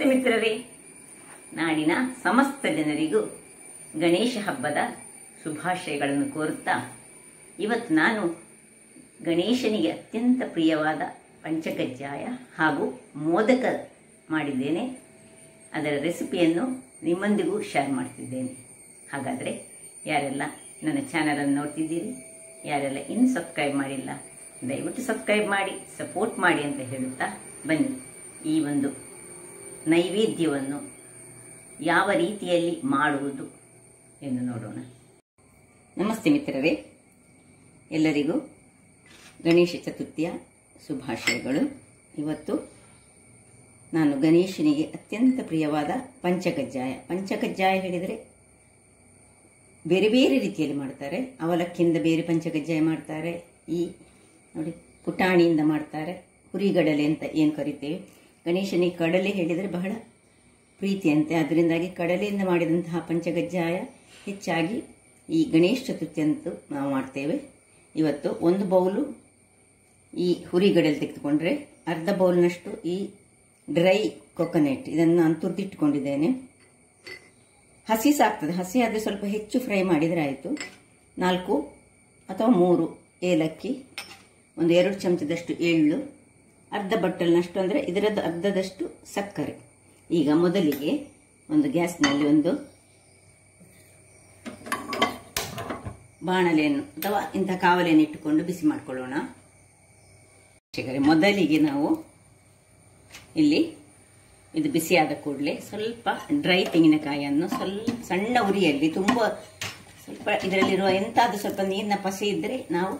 ನಮಸ್ತೆ ಮಿತ್ರರೇ. ನಾಡಿನ ಸಮಸ್ತ ಜನರಿಗೂ ಗಣೇಶ ಹಬ್ಬದ ಶುಭಾಶಯಗಳನ್ನು ಕೋರುತ್ತಾ ಇವತ್ತು ನಾನು ಗಣೇಶನಿಗೆ ಅತ್ಯಂತ ಪ್ರಿಯವಾದ ಪಂಚಕಜ್ಜಾಯ ಹಾಗೂ ಮೋದಕ ಮಾಡಿದ್ದೇನೆ. ಅದರ ರೆಸಿಪಿಯನ್ನು ನಿಮ್ಮೊಂದಿಗೂ ಶೇರ್ ಮಾಡ್ತಿದ್ದೇನೆ. ಹಾಗಾದರೆ ಯಾರೆಲ್ಲ ನನ್ನ ಚಾನಲನ್ನು ನೋಡ್ತಿದ್ದೀರಿ, ಯಾರೆಲ್ಲ ಇನ್ನೂ ಸಬ್ಸ್ಕ್ರೈಬ್ ಮಾಡಿಲ್ಲ, ದಯವಿಟ್ಟು ಸಬ್ಸ್ಕ್ರೈಬ್ ಮಾಡಿ ಸಪೋರ್ಟ್ ಮಾಡಿ ಅಂತ ಹೇಳುತ್ತಾ ಬನ್ನಿ ಈ ಒಂದು ನೈವೇದ್ಯವನ್ನು ಯಾವ ರೀತಿಯಲ್ಲಿ ಮಾಡುವುದು ಎಂದು ನೋಡೋಣ. ನಮಸ್ತೆ ಮಿತ್ರರೇ, ಎಲ್ಲರಿಗೂ ಗಣೇಶ ಚತುರ್ಥಿಯ ಶುಭಾಶಯಗಳು. ಇವತ್ತು ನಾನು ಗಣೇಶನಿಗೆ ಅತ್ಯಂತ ಪ್ರಿಯವಾದ ಪಂಚಕಜ್ಜಾಯ ಹೇಳಿದರೆ ಬೇರೆ ಬೇರೆ ರೀತಿಯಲ್ಲಿ ಮಾಡ್ತಾರೆ. ಅವಲಕ್ಕಿಯಿಂದ ಬೇರೆ ಪಂಚಕಜ್ಜಾಯ ಮಾಡ್ತಾರೆ, ಈ ನೋಡಿ ಪುಟಾಣಿಯಿಂದ ಮಾಡ್ತಾರೆ, ಹುರಿಗಡಲೆ ಅಂತ ಏನು ಕರಿತೇವೆ. ಗಣೇಶನಿಗೆ ಕಡಲೆ ಹೇಳಿದರೆ ಬಹಳ ಪ್ರೀತಿಯಂತೆ, ಅದರಿಂದಾಗಿ ಕಡಲೆಯಿಂದ ಮಾಡಿದಂತಹ ಪಂಚಕಜ್ಜಾಯ ಹೆಚ್ಚಾಗಿ ಈ ಗಣೇಶ ಚತುರ್ಥಿ ಅಂತೂ ನಾವು ಮಾಡ್ತೇವೆ. ಇವತ್ತು ಒಂದು ಬೌಲು ಈ ಹುರಿಗಡಲೆ ತೆಗೆದುಕೊಂಡ್ರೆ ಅರ್ಧ ಬೌಲ್ನಷ್ಟು ಈ ಡ್ರೈ ಕೊಕೊನೆಟ್ ಇದನ್ನು ನಾನು ತುರಿದಿಟ್ಕೊಂಡಿದ್ದೇನೆ. ಹಸಿ ಸಾಕ್ತದೆ, ಹಸಿ ಆದರೆ ಸ್ವಲ್ಪ ಹೆಚ್ಚು ಫ್ರೈ ಮಾಡಿದರೆ ಆಯಿತು. 4 ಅಥವಾ 3 ಏಲಕ್ಕಿ, ಒಂದು 2 ಚಮಚದಷ್ಟು ಎಳ್ಳು, ಅರ್ಧ ಬಟ್ಟಲಿನಷ್ಟು ಅಂದರೆ ಇದರದ್ದು ಅರ್ಧದಷ್ಟು ಸಕ್ಕರೆ. ಈಗ ಮೊದಲಿಗೆ ಒಂದು ಗ್ಯಾಸ್ನಲ್ಲಿ ಒಂದು ಬಾಣಲೆಯನ್ನು ಅಥವಾ ಇಂಥ ಕಾವಲೆಯನ್ನು ಇಟ್ಟುಕೊಂಡು ಬಿಸಿ ಮಾಡಿಕೊಳ್ಳೋಣ. ಮೊದಲಿಗೆ ನಾವು ಇಲ್ಲಿ ಇದು ಬಿಸಿಯಾದ ಕೂಡಲೇ ಸ್ವಲ್ಪ ಡ್ರೈ ತೆಂಗಿನಕಾಯಿಯನ್ನು ಸ್ವಲ್ಪ ಸಣ್ಣ ಉರಿಯಲ್ಲಿ ಸ್ವಲ್ಪ ಇದರಲ್ಲಿರುವ ಎಂತಾದ್ರೂ ಸ್ವಲ್ಪ ನೀರಿನ ಪಸೆ ಇದ್ದರೆ ನಾವು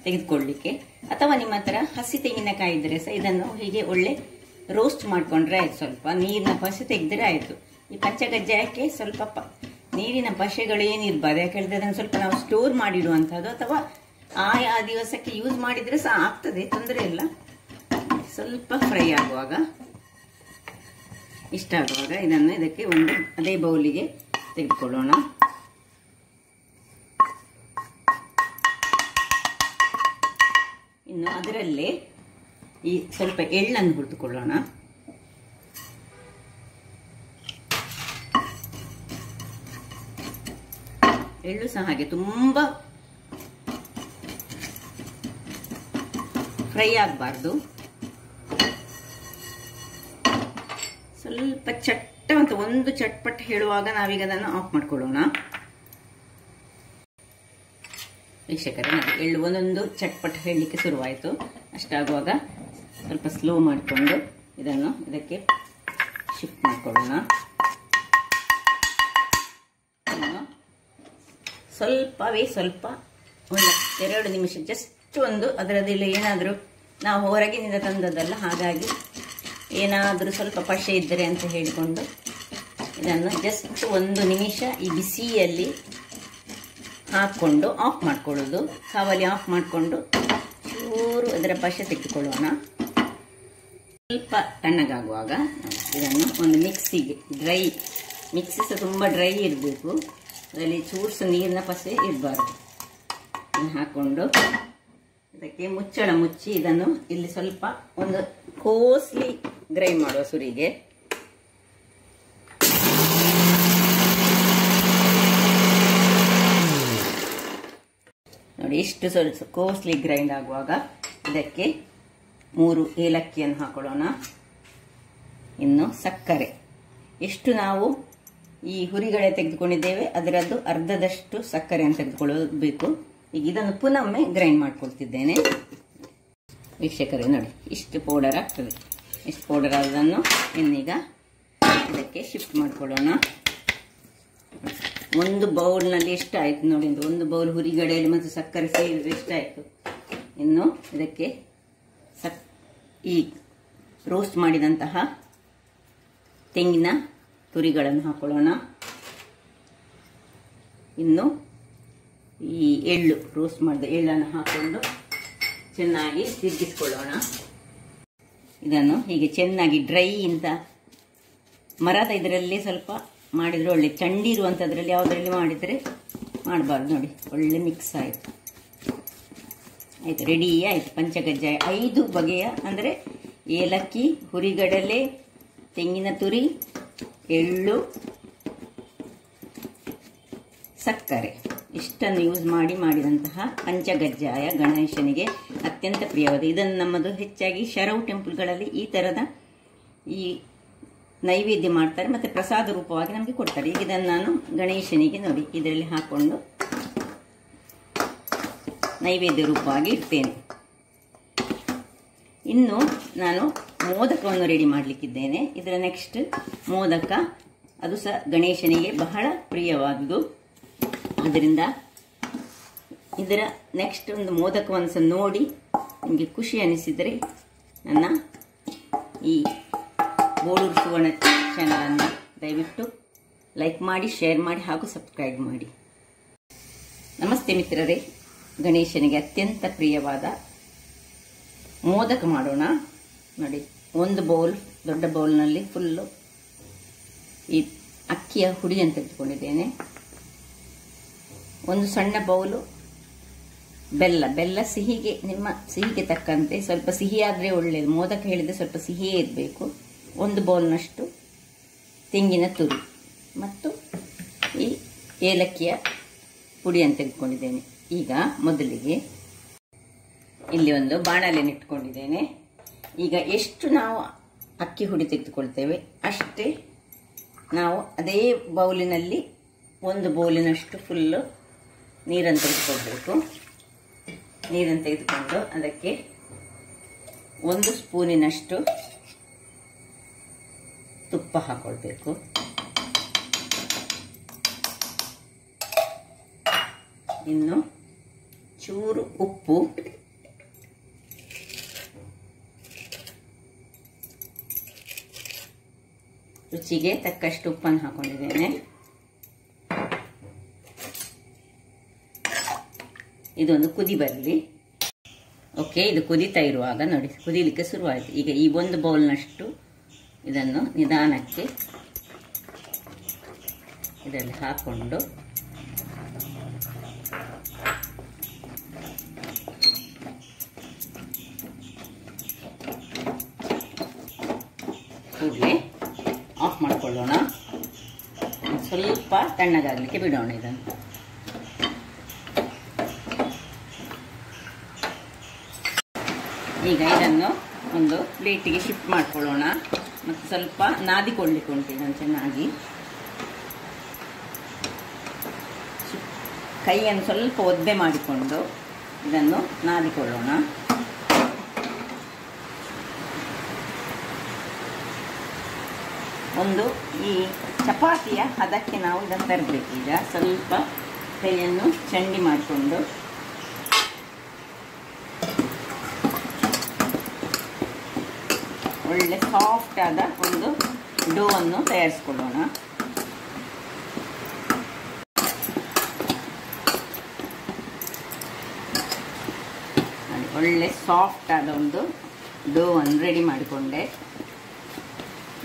ತೆಗೆದುಕೊಳ್ಳಲಿಕ್ಕೆ, ಅಥವಾ ನಿಮ್ಮ ಹತ್ರ ಹಸಿ ತೆಂಗಿನಕಾಯಿ ಇದ್ದರೆ ಸಹ ಇದನ್ನು ಹೀಗೆ ಒಳ್ಳೆ ರೋಸ್ಟ್ ಮಾಡಿಕೊಂಡ್ರೆ ಆಯ್ತು. ಸ್ವಲ್ಪ ನೀರಿನ ಪಸೆ ತೆಗೆದರೆ ಆಯಿತು. ಈ ಪಂಚಕಜ್ಜಾಯಕ್ಕೆ ಸ್ವಲ್ಪ ನೀರಿನ ಪಸೆಗಳು ಏನಿರಬಾರ್ದು, ಯಾಕೆಳಿದ್ರೆ ಅದನ್ನು ಸ್ವಲ್ಪ ನಾವು ಸ್ಟೋರ್ ಮಾಡಿಡುವಂಥದ್ದು, ಅಥವಾ ಆ ದಿವಸಕ್ಕೆ ಯೂಸ್ ಮಾಡಿದರೆ ಸಹ ಆಗ್ತದೆ, ತೊಂದರೆ ಇಲ್ಲ. ಸ್ವಲ್ಪ ಫ್ರೈ ಆಗುವಾಗ ಇಷ್ಟ ಆಗುವಾಗ ಇದನ್ನು ಇದಕ್ಕೆ ಒಂದು ಅದೇ ಬೌಲಿಗೆ ತೆಗೆದುಕೊಳ್ಳೋಣ. ಇನ್ನು ಅದರಲ್ಲೇ ಈ ಸ್ವಲ್ಪ ಎಳ್ಳನ್ನು ಹುರಿದುಕೊಳ್ಳೋಣ. ಎಳ್ಳು ಸಹ ಹಾಗೆ ತುಂಬ ಫ್ರೈ ಆಗಬಾರ್ದು, ಸ್ವಲ್ಪ ಚಟ್ಟ ಅಂತ ಒಂದು ಚಟ್ಪಟ್ ಹೇಳುವಾಗ ನಾವೀಗ ಅದನ್ನು ಆಫ್ ಮಾಡ್ಕೊಳ್ಳೋಣ. ವೀಕ್ಷಕರೇ, ಎಳ್ಳು ಒಂದೊಂದು ಚಟ್ಪಟ್ ಹೇಳಲಿಕ್ಕೆ ಶುರುವಾಯಿತು. ಅಷ್ಟಾಗುವಾಗ ಸ್ವಲ್ಪ ಸ್ಲೋ ಮಾಡಿಕೊಂಡು ಇದನ್ನು ಇದಕ್ಕೆ ಶಿಫ್ಟ್ ಮಾಡಿಕೊಳ್ಳೋಣ. ಸ್ವಲ್ಪ ಒಂದು 2 ನಿಮಿಷ ಜಸ್ಟ್ ಒಂದು ಅದರದೆಲ್ಲ ಏನಾದರೂ ನಾವು ಹೊರಗಿನಿಂದ ತಂದದ್ದಲ್ಲ, ಹಾಗಾಗಿ ಏನಾದರೂ ಸ್ವಲ್ಪ ಪಶೆ ಇದ್ದರೆ ಅಂತ ಹೇಳಿಕೊಂಡು ಇದನ್ನು ಜಸ್ಟ್ 1 ನಿಮಿಷ ಈ ಬಿಸಿಯಲ್ಲಿ ಹಾಕ್ಕೊಂಡು ಆಫ್ ಮಾಡ್ಕೊಳ್ಳೋದು. ಕಾವಲಿ ಆಫ್ ಮಾಡಿಕೊಂಡು ಚೂರು ಅದರ ಪಶೆ ತೆಗೆದುಕೊಳ್ಳೋಣ. ಸ್ವಲ್ಪ ತಣ್ಣಗಾಗುವಾಗ ಇದನ್ನು ಒಂದು ಮಿಕ್ಸಿಗೆ ಮಿಕ್ಸಿ ಸಹ ತುಂಬ ಡ್ರೈ ಇರಬೇಕು, ಅದರಲ್ಲಿ ಚೂರು ಸಹ ನೀರಿನ ಪಸೆ ಇರಬಾರ್ದು. ಹಾಕ್ಕೊಂಡು ಇದಕ್ಕೆ ಮುಚ್ಚಳ ಮುಚ್ಚಿ ಇದನ್ನು ಇಲ್ಲಿ ಸ್ವಲ್ಪ ಒಂದು ಕೋಸ್ಲಿ ಗ್ರೈಂಡ್ ಮಾಡುವ ಸುರಿಗೆ. ನೋಡಿ, ಇಷ್ಟು ಸ್ವಲ್ಪ ಕೋಸ್ಲಿ ಗ್ರೈಂಡ್ ಆಗುವಾಗ ಇದಕ್ಕೆ 3 ಏಲಕ್ಕಿಯನ್ನು ಹಾಕೊಳ್ಳೋಣ. ಇನ್ನು ಸಕ್ಕರೆ ಎಷ್ಟು ನಾವು ಈ ಹುರಿಗಡೆ ತೆಗೆದುಕೊಂಡಿದ್ದೇವೆ ಅದರದ್ದು ಅರ್ಧದಷ್ಟು ಸಕ್ಕರೆಯನ್ನು ತೆಗೆದುಕೊಳ್ಳಬೇಕು. ಈಗ ಇದನ್ನು ಪುನೊಮ್ಮೆ ಗ್ರೈಂಡ್ ಮಾಡ್ಕೊಳ್ತಿದ್ದೇನೆ. ವೀಕ್ಷಕರೇ ನೋಡಿ, ಇಷ್ಟು ಪೌಡರ್ ಆಗ್ತದೆ. ಇಷ್ಟು ಪೌಡರ್ ಆದದನ್ನು ಇನ್ನೀಗ ಇದಕ್ಕೆ ಶಿಫ್ಟ್ ಮಾಡ್ಕೊಳ್ಳೋಣ. ಒಂದು ಬೌಲ್ನಲ್ಲಿ ಎಷ್ಟಾಯಿತು ನೋಡಿ, ಒಂದು ಬೌಲ್ ಹುರಿಗಡೆಯಲ್ಲಿ ಮತ್ತು ಸಕ್ಕರೆ ಸೇರಿದ್ರೆ ಎಷ್ಟಾಯಿತು. ಇನ್ನು ಇದಕ್ಕೆ ಈ ರೋಸ್ಟ್ ಮಾಡಿದಂತಹ ತೆಂಗಿನ ತುರಿಗಳನ್ನು ಹಾಕೊಳ್ಳೋಣ. ಇನ್ನು ಈ ರೋಸ್ಟ್ ಮಾಡಿದ ಎಳ್ಳನ್ನು ಹಾಕೊಂಡು ಚೆನ್ನಾಗಿ ತಿರುಗಿಸ್ಕೊಳ್ಳೋಣ. ಇದನ್ನು ಹೀಗೆ ಚೆನ್ನಾಗಿ ಡ್ರೈ ಇಂದ ಮರದ ಇದರಲ್ಲಿ ಸ್ವಲ್ಪ ಮಾಡಿದರೆ ಒಳ್ಳೆ ಚಂಡಿ ಇರುವಂಥದ್ರಲ್ಲಿ ಯಾವುದರಲ್ಲಿ ಮಾಡಿದರೆ ಮಾಡಬಾರ್ದು. ನೋಡಿ, ಒಳ್ಳೆ ಮಿಕ್ಸ್ ಆಯಿತು. ರೆಡಿ ಆಯಿತು ಪಂಚಕಜ್ಜಾಯ. 5 ಬಗೆಯ ಅಂದರೆ ಏಲಕ್ಕಿ, ಹುರಿಗಡಲೆ, ತೆಂಗಿನ ತುರಿ, ಎಳ್ಳು, ಸಕ್ಕರೆ ಇಷ್ಟನ್ನು ಯೂಸ್ ಮಾಡಿದಂತಹ ಪಂಚಗಜ್ಜಾಯ ಗಣೇಶನಿಗೆ ಅತ್ಯಂತ ಪ್ರಿಯವಾದ. ಇದನ್ನು ನಮ್ಮದು ಹೆಚ್ಚಾಗಿ ಶರವು ಟೆಂಪಲ್ಗಳಲ್ಲಿ ಈ ಥರದ ಈ ನೈವೇದ್ಯ ಮಾಡ್ತಾರೆ ಮತ್ತು ಪ್ರಸಾದ ರೂಪವಾಗಿ ನಮಗೆ ಕೊಡ್ತಾರೆ. ಈಗ ಇದನ್ನು ನಾನು ಗಣೇಶನಿಗೆ ನೋಡಿ ಇದರಲ್ಲಿ ಹಾಕೊಂಡು ನೈವೇದ್ಯ ರೂಪವಾಗಿ ಇಡ್ತೇನೆ. ಇನ್ನು ನಾನು ಮೋದಕವನ್ನು ರೆಡಿ ಮಾಡಲಿಕ್ಕಿದ್ದೇನೆ. ಇದರ ನೆಕ್ಸ್ಟ್ ಮೋದಕ, ಅದು ಸಹ ಗಣೇಶನಿಗೆ ಬಹಳ ಪ್ರಿಯವಾದುದು. ಅದರಿಂದ ಇದರ ನೆಕ್ಸ್ಟ್ ಒಂದು ಮೋದಕವನ್ನು ಸಹ ನೋಡಿ ನಿಮಗೆ ಖುಷಿ ಅನಿಸಿದರೆ ನನ್ನ ಈ ಬೋಳೂರು ಸುವರ್ಣ ಚಾನಲನ್ನು ದಯವಿಟ್ಟು ಲೈಕ್ ಮಾಡಿ, ಶೇರ್ ಮಾಡಿ ಹಾಗೂ ಸಬ್ಸ್ಕ್ರೈಬ್ ಮಾಡಿ. ನಮಸ್ತೆ ಮಿತ್ರರೇ, ಗಣೇಶನಿಗೆ ಅತ್ಯಂತ ಪ್ರಿಯವಾದ ಮೋದಕ ಮಾಡೋಣ. ನೋಡಿ, ಒಂದು ಬೌಲ್, ದೊಡ್ಡ ಬೌಲ್ನಲ್ಲಿ ಫುಲ್ಲು ಈ ಅಕ್ಕಿಯ ಹುಡಿಯನ್ನು ತೆಗೆದುಕೊಂಡಿದ್ದೇನೆ. ಒಂದು ಸಣ್ಣ ಬೌಲು ಬೆಲ್ಲ ಸಿಹಿಗೆ, ನಿಮ್ಮ ಸಿಹಿಗೆ ತಕ್ಕಂತೆ, ಸ್ವಲ್ಪ ಸಿಹಿಯಾದರೆ ಒಳ್ಳೆಯದು. ಮೋದಕ ಹೇಳಿದರೆ ಸ್ವಲ್ಪ ಸಿಹಿಯೇ ಇರಬೇಕು. ಒಂದು ಬೌಲ್ನಷ್ಟು ತೆಂಗಿನ ತುರಿ ಮತ್ತು ಈ ಏಲಕ್ಕಿಯ ಪುಡಿಯನ್ನು ತೆಗೆದುಕೊಂಡಿದ್ದೇನೆ. ಈಗ ಮೊದಲಿಗೆ ಇಲ್ಲಿ ಒಂದು ಬಾಣಲೆಯನ್ನು ಇಟ್ಕೊಂಡಿದ್ದೇನೆ. ಈಗ ಎಷ್ಟು ನಾವು ಅಕ್ಕಿ ಹುಡಿ ತೆಗೆದುಕೊಳ್ತೇವೆ ಅಷ್ಟೇ ನಾವು ಅದೇ ಬೌಲಿನಲ್ಲಿ ಒಂದು ಬೌಲಿನಷ್ಟು ಫುಲ್ಲು ನೀರನ್ನು ತೆಗೆದುಕೊಳ್ಬೇಕು. ನೀರನ್ನು ತೆಗೆದುಕೊಂಡು ಅದಕ್ಕೆ 1 ಸ್ಪೂನಿನಷ್ಟು ತುಪ್ಪ ಹಾಕೊಳ್ಬೇಕು. ಇನ್ನು ಚೂರು ಉಪ್ಪು, ರುಚಿಗೆ ತಕ್ಕಷ್ಟು ಉಪ್ಪನ್ನು ಹಾಕೊಂಡಿದ್ದೇನೆ. ಇದೊಂದು ಕುದಿ ಬರಲಿ. ಓಕೆ, ಇದು ಕುದೀತಾ ಇರುವಾಗ ನೋಡಿ ಕುದೀಲಿಕ್ಕೆ ಶುರುವಾಯಿತು. ಈಗ ಈ ಒಂದು ಬೌಲ್ನಷ್ಟು ಇದನ್ನು ನಿಧಾನಕ್ಕೆ ಇದರಲ್ಲಿ ಹಾಕೊಂಡು ಕೂಡಲೇ ಆಫ್ ಮಾಡಿಕೊಳ್ಳೋಣ. ಸ್ವಲ್ಪ ತಣ್ಣಗಾಗಲಿಕ್ಕೆ ಬಿಡೋಣ ಇದನ್ನು. ಈಗ ಇದನ್ನು ಒಂದು ಪ್ಲೇಟಿಗೆ ಶಿಫ್ಟ್ ಮಾಡಿಕೊಳ್ಳೋಣ ಮತ್ತು ಸ್ವಲ್ಪ ನಾದಿಕೊಳ್ಳಿಕ್ಕೆ ಉಂಟು. ಇದನ್ನು ಚೆನ್ನಾಗಿ ಕೈಯನ್ನು ಸ್ವಲ್ಪ ಒದ್ದೆ ಮಾಡಿಕೊಂಡು ಇದನ್ನು ನಾದಿಕೊಳ್ಳೋಣ. ಒಂದು ಈ ಚಪಾತಿಯ ಹದಕ್ಕೆ ನಾವು ಇದನ್ನು ತರಬೇಕು. ಈಗ ಸ್ವಲ್ಪ ಕೈಯನ್ನು ಚಂಡಿ ಮಾಡಿಕೊಂಡು ಒಳ್ಳೆ ಸಾಫ್ಟ್ ಆದ ಒಂದು ಡೋ ಅನ್ನು ತಯಾರಿಸಿಕೊಳ್ಳೋಣ. ಒಳ್ಳೆ ಸಾಫ್ಟ್ ಆದ ಒಂದು ಡೋ ಅನ್ನು ರೆಡಿ ಮಾಡಿಕೊಂಡೆ.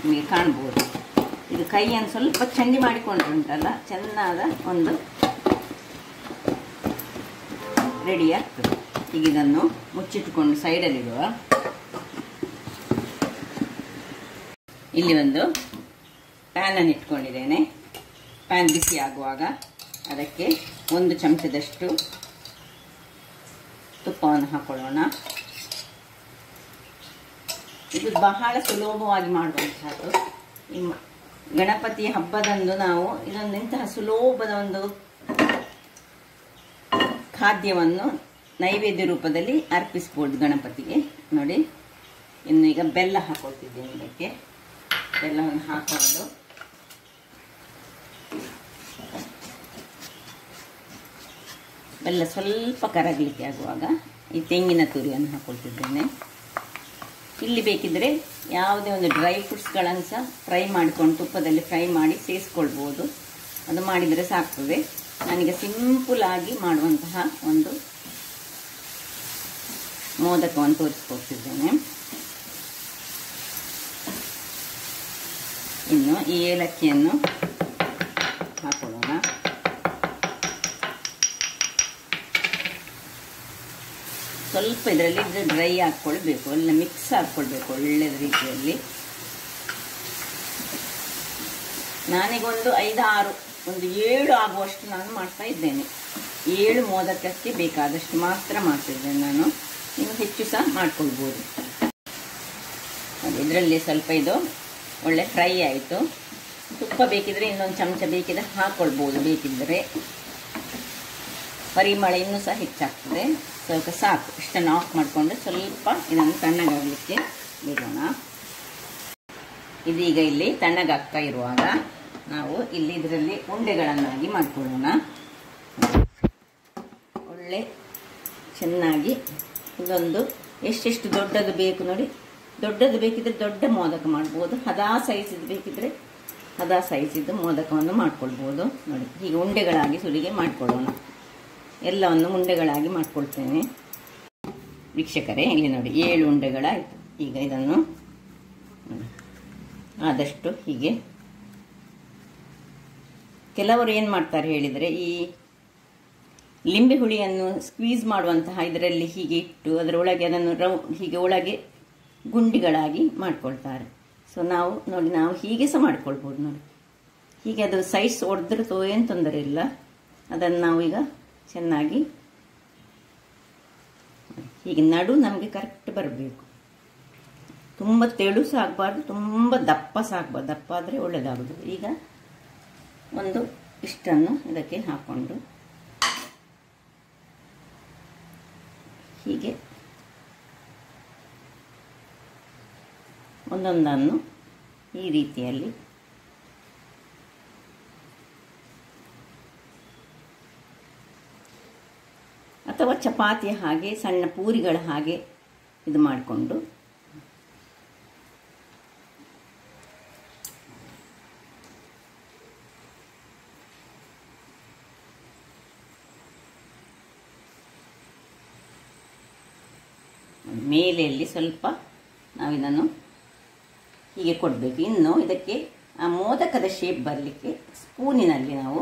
ನಿಮಗೆ ಕಾಣ್ಬೋದು, ಇದು ಕೈಯನ್ನು ಸ್ವಲ್ಪ ಚಂಡಿ ಮಾಡಿಕೊಂಡ್ರೆ ಉಂಟಲ್ಲ, ಚೆನ್ನಾದ ಒಂದು ರೆಡಿ ಆಗ್ತದೆ. ಈಗ ಇದನ್ನು ಮುಚ್ಚಿಟ್ಟುಕೊಂಡು ಸೈಡಲ್ಲಿಡುವ. ಇಲ್ಲಿ ಒಂದು ಪ್ಯಾನನ್ನು ಇಟ್ಕೊಂಡಿದ್ದೇನೆ. ಪ್ಯಾನ್ ಬಿಸಿ ಆಗುವಾಗ ಅದಕ್ಕೆ 1 ಚಮಚದಷ್ಟು ತುಪ್ಪವನ್ನು ಹಾಕೊಳ್ಳೋಣ. ಇದು ಬಹಳ ಸುಲಭವಾಗಿ ಮಾಡುವಂಥದ್ದು. ಗಣಪತಿ ಹಬ್ಬದಂದು ನಾವು ಇಂತಹ ಸುಲಭದ ಒಂದು ಖಾದ್ಯವನ್ನು ನೈವೇದ್ಯ ರೂಪದಲ್ಲಿ ಅರ್ಪಿಸ್ಬೋದು ಗಣಪತಿಗೆ. ನೋಡಿ, ಇನ್ನು ಈಗ ಬೆಲ್ಲ ಹಾಕೊಳ್ತಿದ್ದೇನೆ. ಇದಕ್ಕೆ ಬೆಲ್ಲವನ್ನು ಹಾಕೊಂಡು ಬೆಲ್ಲ ಸ್ವಲ್ಪ ಕರಗಲಿಕ್ಕೆ ಆಗುವಾಗ ಈ ತೆಂಗಿನ ತುರಿಯನ್ನು ಹಾಕೊಳ್ತಿದ್ದೇನೆ. ಇಲ್ಲಿ ಬೇಕಿದ್ರೆ ಯಾವುದೇ ಒಂದು ಡ್ರೈ ಫ್ರೂಟ್ಸ್ಗಳನ್ನು ಸಹ ಫ್ರೈ ಮಾಡಿಕೊಂಡು ತುಪ್ಪದಲ್ಲಿ ಫ್ರೈ ಮಾಡಿ ಸೇರಿಸ್ಕೊಳ್ಬೋದು. ಅದು ಮಾಡಿದರೆ ಸಾಕ್ತದೆ. ನನಗೆ ಸಿಂಪಲ್ ಆಗಿ ಮಾಡುವಂತಹ ಒಂದು ಮೋದಕವನ್ನು ತೋರಿಸ್ಕೊಡ್ತಿದ್ದೇನೆ. ಇನ್ನು ಈ ಏಲಕ್ಕಿಯನ್ನು ಹಾಕೊಳ್ಳೋಣ. ಸ್ವಲ್ಪ ಇದರಲ್ಲಿ ಡ್ರೈ ಹಾಕ್ಕೊಳ್ಬೇಕು, ಎಲ್ಲ ಮಿಕ್ಸ್ ಹಾಕ್ಕೊಳ್ಬೇಕು ಒಳ್ಳೆಯ ರೀತಿಯಲ್ಲಿ. ನಾನೀಗೊಂದು 5-6 ಒಂದು 7 ಆಗುವಷ್ಟು ನಾನು ಮಾಡ್ತಾ ಇದ್ದೇನೆ. 7 ಮೋದಕಕ್ಕೆ ಬೇಕಾದಷ್ಟು ಮಾತ್ರ ಮಾಡ್ತಿದ್ದೇನೆ ನಾನು. ನೀವು ಹೆಚ್ಚು ಸಹ ಮಾಡ್ಕೊಳ್ಬೋದು. ಇದರಲ್ಲಿ ಸ್ವಲ್ಪ ಇದು ಒಳ್ಳೆ ಫ್ರೈ ಆಯಿತು. ತುಪ್ಪ ಬೇಕಿದ್ರೆ ಇನ್ನೊಂದು ಚಮಚ ಬೇಕಿದ್ರೆ ಹಾಕ್ಕೊಳ್ಬೋದು. ಬೇಕಿದ್ದರೆ ಪರಿಮಳ ಇನ್ನೂ ಸಹ ಹೆಚ್ಚಾಗ್ತದೆ. ಸ್ವಲ್ಪ ಸಾಕು. ಇಷ್ಟನ್ನು ಆಫ್ ಮಾಡಿಕೊಂಡು ಸ್ವಲ್ಪ ಇದನ್ನು ತಣ್ಣಗಾಗಲಿಕ್ಕೆ ಬಿಡೋಣ. ಇದೀಗ ಇಲ್ಲಿ ತಣ್ಣಗಾಗ್ತಾ ಇರುವಾಗ ನಾವು ಇಲ್ಲಿ ಇದರಲ್ಲಿ ಉಂಡೆಗಳನ್ನಾಗಿ ಮಾಡಿಕೊಳ್ಳೋಣ. ಒಳ್ಳೆ ಚೆನ್ನಾಗಿ ಇದೊಂದು ಎಷ್ಟೆಷ್ಟು ದೊಡ್ಡದು ಬೇಕು ನೋಡಿ. ದೊಡ್ಡದು ಬೇಕಿದ್ರೆ ದೊಡ್ಡ ಮೋದಕ ಮಾಡ್ಬೋದು. ಹದಾ ಸೈಜಿದ್ದು ಬೇಕಿದ್ರೆ ಹದಾ ಸೈಜಿದ್ದು ಮೋದಕವನ್ನು ಮಾಡ್ಕೊಳ್ಬೋದು. ನೋಡಿ ಹೀಗೆ ಉಂಡೆಗಳಾಗಿ ಸುಲಿಗೆ ಮಾಡಿಕೊಳ್ಳೋಣ. ಎಲ್ಲವನ್ನು ಉಂಡೆಗಳಾಗಿ ಮಾಡ್ಕೊಳ್ತೇನೆ. ವೀಕ್ಷಕರೇ, ಇಲ್ಲಿ ನೋಡಿ 7 ಉಂಡೆಗಳಾಯಿತು. ಈಗ ಇದನ್ನು ಆದಷ್ಟು ಹೀಗೆ ಕೆಲವರು ಏನು ಮಾಡ್ತಾರೆ ಹೇಳಿದರೆ, ಈ ಲಿಂಬೆ ಹುಳಿಯನ್ನು ಸ್ಕ್ವೀಸ್ ಮಾಡುವಂತಹ ಇದರಲ್ಲಿ ಹೀಗೆ ಇಟ್ಟು ಅದರ ಒಳಗೆ ಅದನ್ನು ಹೀಗೆ ಒಳಗೆ ಗುಂಡಿಗಳಾಗಿ ಮಾಡ್ಕೊಳ್ತಾರೆ. ಸೊ ನಾವು ಹೀಗೆ ಸಹ ಮಾಡ್ಕೊಳ್ಬೋದು ನೋಡಿ. ಹೀಗೆ ಅದು ಸೈಡ್ಸ್ ಒಡೆದ್ರೆ ಏನು ತೊಂದರೆ ಇಲ್ಲ. ಅದನ್ನು ನಾವು ಈಗ ಚೆನ್ನಾಗಿ ಹೀಗೆ ನಡು ನಮಗೆ ಕರೆಕ್ಟ್ ಬರಬೇಕು. ತುಂಬ ತೆಳು ಸಹ ಆಗಬಾರ್ದು, ತುಂಬ ದಪ್ಪ ಸಹ ಆಗಬಾರ್ದು. ದಪ್ಪ ಆದರೆ ಒಳ್ಳೆಯದಾಗೋದು. ಈಗ ಒಂದು ಇಷ್ಟನ್ನು ಇದಕ್ಕೆ ಹಾಕ್ಕೊಂಡು ಹೀಗೆ ಒಂದೊಂದನ್ನು ಈ ರೀತಿಯಲ್ಲಿ ಅಥವಾ ಚಪಾತಿಯ ಹಾಗೆ ಸಣ್ಣ ಪೂರಿಗಳ ಹಾಗೆ ಇದು ಮಾಡಿಕೊಂಡು ಮೇಲೆಯಲ್ಲಿ ಸ್ವಲ್ಪ ನಾವಿದನ್ನು ಹೀಗೆ ಕೊಡಬೇಕು. ಇನ್ನು ಇದಕ್ಕೆ ಆ ಮೋದಕದ ಶೇಪ್ ಬರಲಿಕ್ಕೆ ಸ್ಪೂನಿನಲ್ಲಿ ನಾವು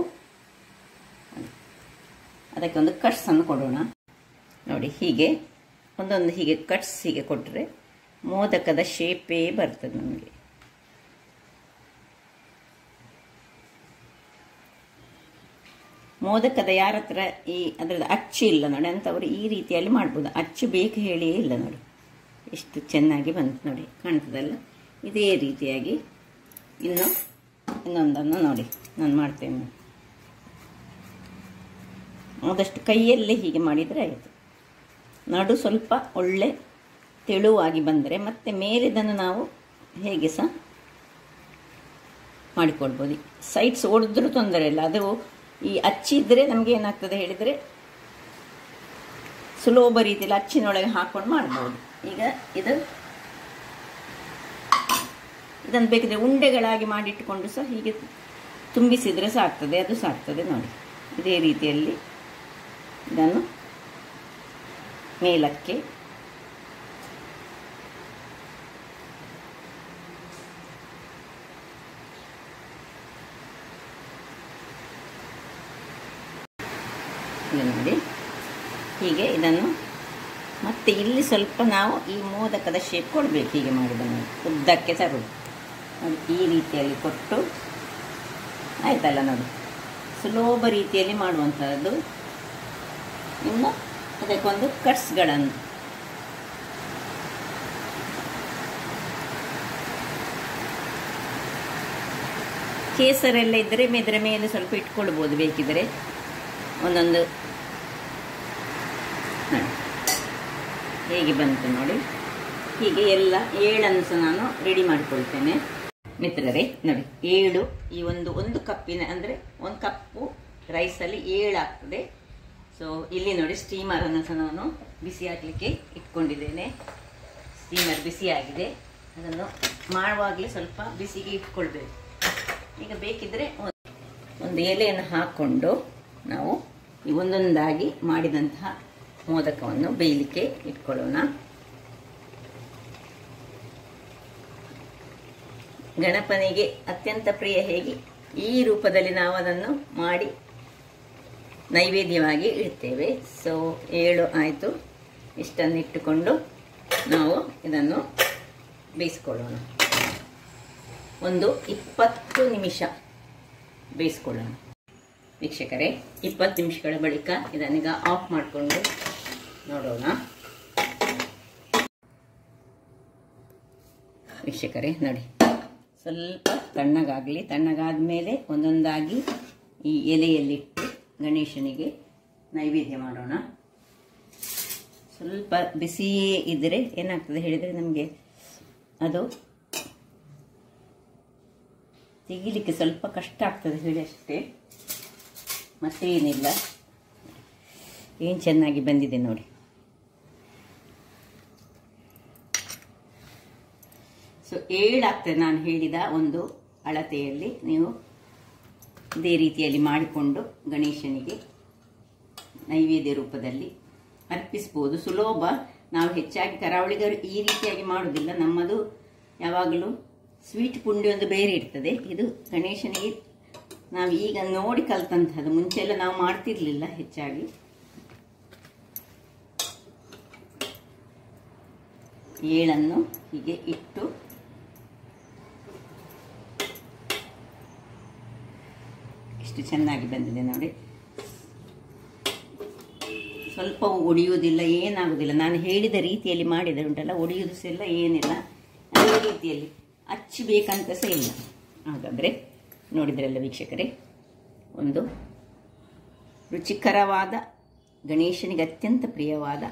ಅದಕ್ಕೆ ಒಂದು ಕಟ್ಸನ್ನು ಕೊಡೋಣ. ನೋಡಿ ಹೀಗೆ ಒಂದೊಂದು ಹೀಗೆ ಕಟ್ಸ್ ಹೀಗೆ ಕೊಟ್ಟರೆ ಮೋದಕದ ಶೇಪೇ ಬರ್ತದೆ ನಮಗೆ. ಮೋದಕದ ಯಾರ ಹತ್ರ ಈ ಅದರದ್ದು ಅಚ್ಚು ಇಲ್ಲ ನೋಡಿ ಅಂಥವ್ರು ಈ ರೀತಿಯಲ್ಲಿ ಮಾಡ್ಬೋದು. ಅಚ್ಚು ಬೇಕು ಹೇಳಿಯೇ ಇಲ್ಲ ನೋಡಿ. ಎಷ್ಟು ಚೆನ್ನಾಗಿ ಬಂತು ನೋಡಿ, ಕಾಣ್ತದಲ್ಲ. ಇದೇ ರೀತಿಯಾಗಿ ಇನ್ನೊಂದನ್ನು ನೋಡಿ ನಾನು ಮಾಡ್ತೇನೆ. ಆದಷ್ಟು ಕೈಯಲ್ಲೇ ಹೀಗೆ ಮಾಡಿದರೆ ಆಯಿತು. ನಡು ಸ್ವಲ್ಪ ಒಳ್ಳೆ ತೆಳುವಾಗಿ ಬಂದರೆ ಮತ್ತೆ ಮೇಲಿದನ್ನು ನಾವು ಹೇಗೆ ಸಹ ಮಾಡಿಕೊಳ್ಬೋದು. ಸೈಡ್ಸ್ ಒಡೆದ್ರೂ ತೊಂದರೆ ಇಲ್ಲ. ಅದು ಈ ಅಚ್ಚಿದ್ರೆ ನಮಗೆ ಏನಾಗ್ತದೆ ಹೇಳಿದರೆ ಸುಲಭ ರೀತಿಯಲ್ಲಿ ಅಚ್ಚಿನೊಳಗೆ ಹಾಕ್ಕೊಂಡು ಮಾಡ್ಬೋದು. ಈಗ ಇದನ್ನು ಬೇಕಿದ್ರೆ ಉಂಡೆಗಳಾಗಿ ಮಾಡಿಟ್ಟುಕೊಂಡು ಸಹ ಹೀಗೆ ತುಂಬಿಸಿದರೆ ಸಾಕ್ತದೆ. ಅದು ಸಾಕ್ತದೆ ನೋಡಿ. ಇದೇ ರೀತಿಯಲ್ಲಿ ಇದನ್ನು ಮೇಲಕ್ಕೆ ನೋಡಿ ಹೀಗೆ ಇದನ್ನು ಮತ್ತೆ ಇಲ್ಲಿ ಸ್ವಲ್ಪ ನಾವು ಈ ಮೋದಕದ ಶೇಪ್ ಕೊಡಬೇಕು. ಹೀಗೆ ಮಾಡಿದ ಮೇಲೆ ಉದ್ದಕ್ಕೆ ತರುವುದು ನೋಡಿ. ಈ ರೀತಿಯಲ್ಲಿ ಕೊಟ್ಟು ಆಯ್ತಲ್ಲ ನೋಡಿ. ಸುಲಭ ರೀತಿಯಲ್ಲಿ ಮಾಡುವಂಥದ್ದು. ಇನ್ನು ಅದಕ್ಕೊಂದು ಕಟ್ಸ್ಗಳನ್ನು ಕೇಸರೆಲ್ಲ ಇದ್ದರೆ ಇದರ ಮೇಲೆ ಸ್ವಲ್ಪ ಇಟ್ಕೊಳ್ಬೋದು. ಬೇಕಿದ್ದರೆ ಒಂದೊಂದು ಹೇಗೆ ಬಂತು ನೋಡಿ. ಹೀಗೆ ಎಲ್ಲ 7 ಸಹ ನಾನು ರೆಡಿ ಮಾಡಿಕೊಳ್ತೇನೆ. ಮಿತ್ರರೇ ನೋಡಿ 7 ಈ ಒಂದು ಕಪ್ಪಿನ ಅಂದರೆ 1 ಕಪ್ಪು ರೈಸಲ್ಲಿ 7 ಆಗ್ತದೆ. ಸೊ ಇಲ್ಲಿ ನೋಡಿ ಸ್ಟೀಮರನ್ನು ಸಹ ನಾನು ಬಿಸಿ ಹಾಕಲಿಕ್ಕೆ ಇಟ್ಕೊಂಡಿದ್ದೇನೆ. ಸ್ಟೀಮರ್ ಬಿಸಿಯಾಗಿದೆ. ಅದನ್ನು ಮಾಡುವಾಗಲೇ ಸ್ವಲ್ಪ ಬಿಸಿಗೆ ಇಟ್ಕೊಳ್ಬೇಕು. ಈಗ ಬೇಕಿದ್ದರೆ ಒಂದು ಎಲೆಯನ್ನು ಹಾಕ್ಕೊಂಡು ನಾವು ಈ ಒಂದೊಂದಾಗಿ ಮಾಡಿದಂತಹ ಮೋದಕವನ್ನು ಬೇಯಲಿಕ್ಕೆ ಇಟ್ಕೊಳ್ಳೋಣ. ಗಣಪನಿಗೆ ಅತ್ಯಂತ ಪ್ರಿಯ ಹೇಗೆ ಈ ರೂಪದಲ್ಲಿ ನಾವು ಅದನ್ನು ಮಾಡಿ ನೈವೇದ್ಯವಾಗಿ ಇಡ್ತೇವೆ. ಸೊ 7 ಆಯಿತು. ಇಷ್ಟನ್ನು ಇಟ್ಟುಕೊಂಡು ನಾವು ಇದನ್ನು ಬೇಯಿಸ್ಕೊಳ್ಳೋಣ. ಒಂದು 20 ನಿಮಿಷ ಬೇಯಿಸ್ಕೊಳ್ಳೋಣ. ವೀಕ್ಷಕರೇ, 20 ನಿಮಿಷಗಳ ಬಳಿಕ ಇದನ್ನೀಗ ಆಫ್ ಮಾಡಿಕೊಂಡು ನೋಡೋಣ. ವೀಕ್ಷಕರೇ ನೋಡಿ, ಸ್ವಲ್ಪ ತಣ್ಣಗಾಗಲಿ. ತಣ್ಣಗಾದ ಮೇಲೆ ಒಂದೊಂದಾಗಿ ಈ ಎಲೆಯಲ್ಲಿಟ್ಟು ಗಣೇಶನಿಗೆ ನೈವೇದ್ಯ ಮಾಡೋಣ. ಸ್ವಲ್ಪ ಬಿಸಿಯೇ ಇದ್ದರೆ ಏನಾಗ್ತದೆ ಹೇಳಿದರೆ ನಮಗೆ ಅದು ತೆಗಿಲಿಕ್ಕೆ ಸ್ವಲ್ಪ ಕಷ್ಟ ಆಗ್ತದೆ ಹೇಳಿ ಅಷ್ಟೇ, ಮತ್ತೇನಿಲ್ಲ. ಏನು ಚೆನ್ನಾಗಿ ಬಂದಿದೆ ನೋಡಿ. ಸೊ 7 ಆಗ್ತದೆ ನಾನು ಹೇಳಿದ ಒಂದು ಅಳತೆಯಲ್ಲಿ. ನೀವು ಇದೇ ರೀತಿಯಲ್ಲಿ ಮಾಡಿಕೊಂಡು ಗಣೇಶನಿಗೆ ನೈವೇದ್ಯ ರೂಪದಲ್ಲಿ ಅರ್ಪಿಸ್ಬೋದು. ಸುಲಭ. ನಾವು ಹೆಚ್ಚಾಗಿ ಕರಾವಳಿಗರು ಈ ರೀತಿಯಾಗಿ ಮಾಡುವುದಿಲ್ಲ. ನಮ್ಮದು ಯಾವಾಗಲೂ ಸ್ವೀಟ್ ಪುಂಡಿ ಒಂದು ಬೇರೆ ಇರ್ತದೆ. ಇದು ಗಣೇಶನಿಗೆ ನಾವು ಈಗ ನೋಡಿ ಕಲ್ತಂತಹದ್ದು. ಮುಂಚೆಲ್ಲ ನಾವು ಮಾಡ್ತಿರ್ಲಿಲ್ಲ ಹೆಚ್ಚಾಗಿ. ಏಳನ್ನು ಹೀಗೆ ಇಟ್ಟು ಎಷ್ಟು ಚೆನ್ನಾಗಿ ಬಂದಿದೆ ನೋಡಿ. ಸ್ವಲ್ಪವೂ ಒಡೆಯುವುದಿಲ್ಲ, ಏನಾಗುವುದಿಲ್ಲ. ನಾನು ಹೇಳಿದ ರೀತಿಯಲ್ಲಿ ಮಾಡಿದರೆ ಉಂಟಲ್ಲ, ಒಡೆಯುವುದು ಸಹ ಇಲ್ಲ, ಏನಿಲ್ಲ. ಅದೇ ರೀತಿಯಲ್ಲಿ ಹಚ್ಚಬೇಕಂತ ಸಹ ಇಲ್ಲ. ಹಾಗಾದರೆ ನೋಡಿದ್ರಲ್ಲ ವೀಕ್ಷಕರೇ, ಒಂದು ರುಚಿಕರವಾದ ಗಣೇಶನಿಗೆ ಅತ್ಯಂತ ಪ್ರಿಯವಾದ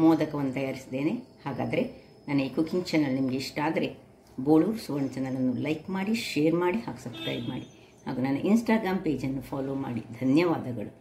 ಮೋದಕವನ್ನು ತಯಾರಿಸಿದ್ದೇನೆ. ಹಾಗಾದರೆ ನನ್ನ ಈ ಕುಕಿಂಗ್ ಚಾನಲ್ ನಿಮಗೆ ಇಷ್ಟ ಆದರೆ ಬೋಳೂರು ಸುವರ್ಣ ಚಾನಲನ್ನು ಲೈಕ್ ಮಾಡಿ, ಶೇರ್ ಮಾಡಿ, ಹಾಗೂ ಸಬ್ಸ್ಕ್ರೈಬ್ ಮಾಡಿ, ಹಾಗೂ ನನ್ನ ಇನ್ಸ್ಟಾಗ್ರಾಮ್ ಪೇಜನ್ನು ಫಾಲೋ ಮಾಡಿ. ಧನ್ಯವಾದಗಳು.